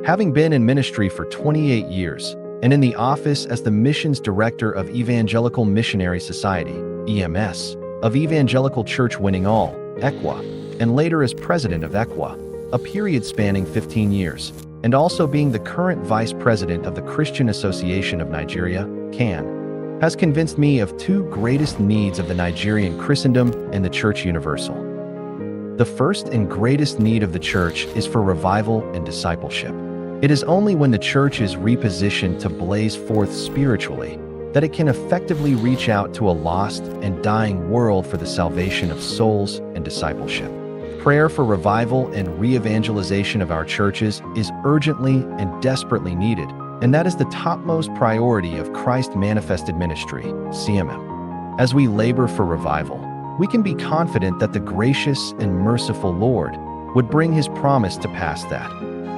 Having been in ministry for 28 years and in the office as the Missions Director of Evangelical Missionary Society, EMS, of Evangelical Church Winning All, ECWA, and later as President of ECWA, a period spanning 15 years, and also being the current Vice President of the Christian Association of Nigeria, CAN, has convinced me of two greatest needs of the Nigerian Christendom and the Church Universal. The first and greatest need of the Church is for revival and discipleship. It is only when the Church is repositioned to blaze forth spiritually that it can effectively reach out to a lost and dying world for the salvation of souls and discipleship. Prayer for revival and re-evangelization of our churches is urgently and desperately needed, and that is the topmost priority of Christ Manifested Ministry, CMM. As we labor for revival, we can be confident that the gracious and merciful Lord would bring His promise to pass that,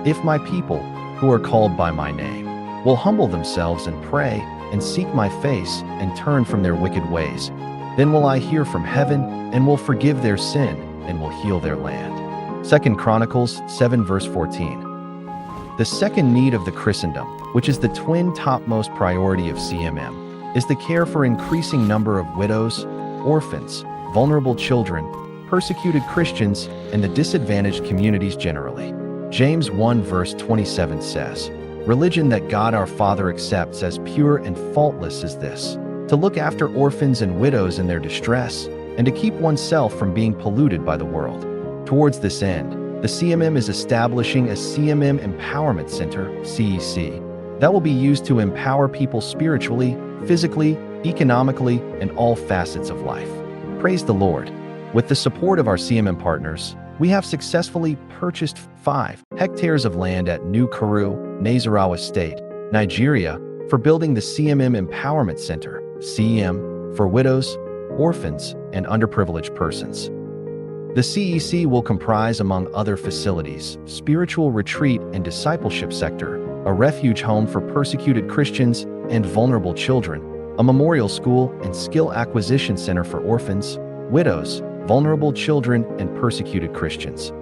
if my people, who are called by my name, will humble themselves and pray and seek my face and turn from their wicked ways, then will I hear from heaven and will forgive their sin and will heal their land. 2 Chronicles 7 verse 14. The second need of the Christendom, which is the twin topmost priority of CMM, is the care for increasing number of widows, orphans, vulnerable children, persecuted Christians, and the disadvantaged communities generally. James 1 verse 27 says, "Religion that God our Father accepts as pure and faultless is this, to look after orphans and widows in their distress, and to keep oneself from being polluted by the world." Towards this end, the CMM is establishing a CMM Empowerment Center, CEC, that will be used to empower people spiritually, physically, economically, and all facets of life. Praise the Lord. With the support of our CMM partners, we have successfully purchased 5 hectares of land at New Karu, Nasarawa State, Nigeria, for building the CMM Empowerment Center, CEM, for widows, orphans, and underprivileged persons. The CEC will comprise, among other facilities, spiritual retreat and discipleship sector, a refuge home for persecuted Christians and vulnerable children, a memorial school and skill acquisition center for orphans, widows, vulnerable children, and persecuted Christians.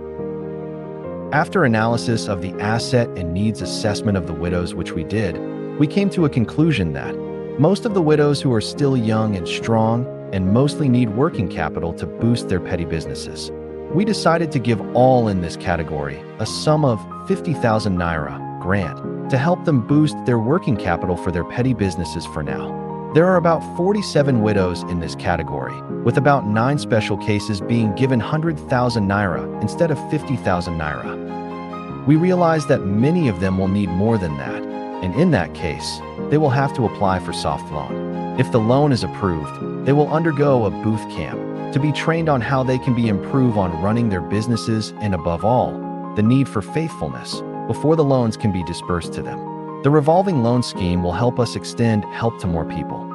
After analysis of the asset and needs assessment of the widows which we did, we came to a conclusion that most of the widows who are still young and strong and mostly need working capital to boost their petty businesses. We decided to give all in this category a sum of 50,000 naira grant to help them boost their working capital for their petty businesses for now. There are about 47 widows in this category, with about 9 special cases being given 100,000 naira instead of 50,000 naira. We realize that many of them will need more than that, and in that case, they will have to apply for soft loan. If the loan is approved, they will undergo a booth camp to be trained on how they can be improved on running their businesses and, above all, the need for faithfulness before the loans can be dispersed to them. The revolving loan scheme will help us extend help to more people.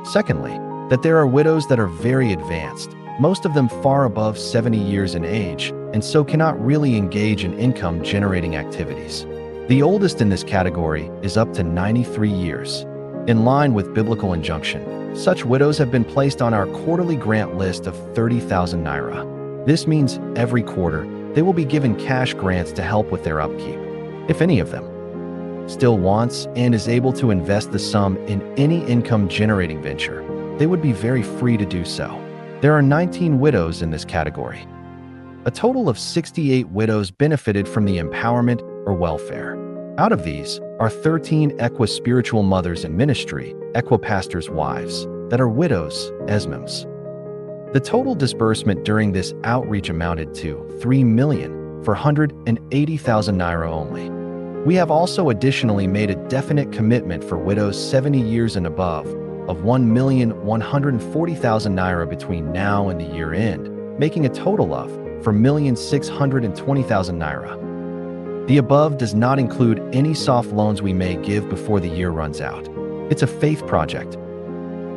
Secondly, that there are widows that are very advanced, most of them far above 70 years in age, and so cannot really engage in income-generating activities. The oldest in this category is up to 93 years. In line with biblical injunction, such widows have been placed on our quarterly grant list of 30,000 naira. This means every quarter, they will be given cash grants to help with their upkeep. If any of them still wants and is able to invest the sum in any income-generating venture, they would be very free to do so. There are 19 widows in this category. A total of 68 widows benefited from the empowerment or welfare. Out of these are 13 ECWA spiritual mothers in ministry, ECWA pastors' wives, that are widows, ESMMs. The total disbursement during this outreach amounted to 3,480,000 naira only. We have also additionally made a definite commitment for widows 70 years and above of 1,140,000 naira between now and the year end, making a total of 4,620,000 naira. The above does not include any soft loans we may give before the year runs out. It's a faith project.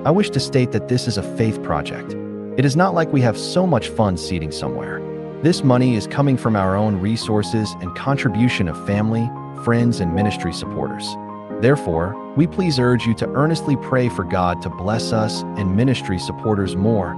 I wish to state that this is a faith project. It is not like we have so much fun seeding somewhere. This money is coming from our own resources and contribution of family, friends, and ministry supporters. Therefore, we please urge you to earnestly pray for God to bless us and ministry supporters more,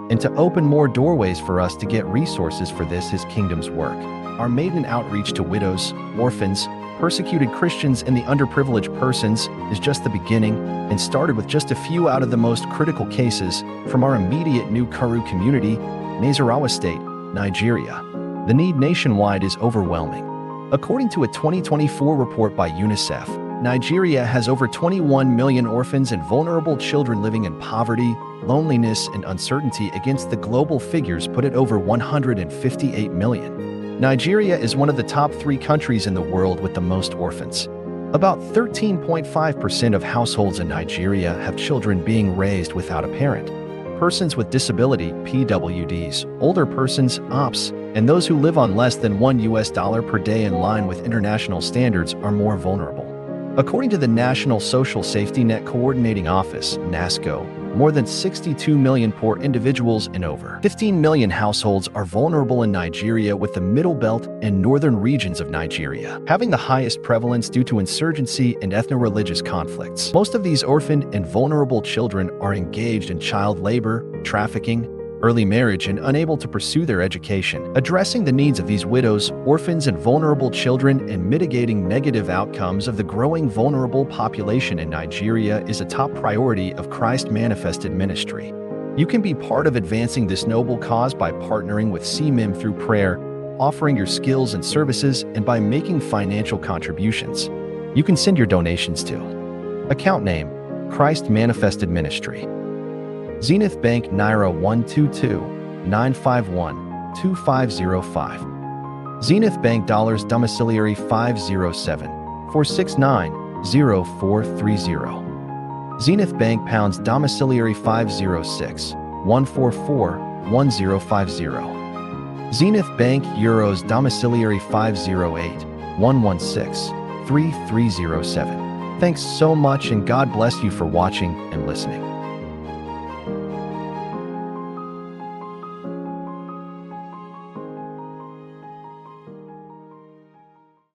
and to open more doorways for us to get resources for his kingdom's work. Our maiden outreach to widows, orphans, persecuted Christians, and the underprivileged persons is just the beginning and started with just a few out of the most critical cases from our immediate new Karu community, Nasarawa State, Nigeria. The need nationwide is overwhelming. According to a 2024 report by UNICEF, Nigeria has over 21 million orphans and vulnerable children living in poverty, loneliness, and uncertainty against the global figures put at over 158 million. Nigeria is one of the top 3 countries in the world with the most orphans. About 13.5% of households in Nigeria have children being raised without a parent. Persons with disability, PWDs, older persons, OPS, and those who live on less than $1 per day in line with international standards are more vulnerable. According to the National Social Safety Net Coordinating Office, NASCO, more than 62 million poor individuals and over 15 million households are vulnerable in Nigeria, with the Middle Belt and northern regions of Nigeria having the highest prevalence due to insurgency and ethno-religious conflicts. Most of these orphaned and vulnerable children are engaged in child labor, trafficking, early marriage, and unable to pursue their education. Addressing the needs of these widows, orphans, and vulnerable children and mitigating negative outcomes of the growing vulnerable population in Nigeria is a top priority of Christ Manifested Ministry. You can be part of advancing this noble cause by partnering with CMIM through prayer, offering your skills and services, and by making financial contributions. You can send your donations to account name, Christ Manifested Ministry. Zenith Bank Naira 122-951-2505. Zenith Bank Dollars Domiciliary 507-469-0430. Zenith Bank Pounds Domiciliary 506-144-1050. Zenith Bank Euros Domiciliary 508-116-3307. Thanks so much, and God bless you for watching and listening.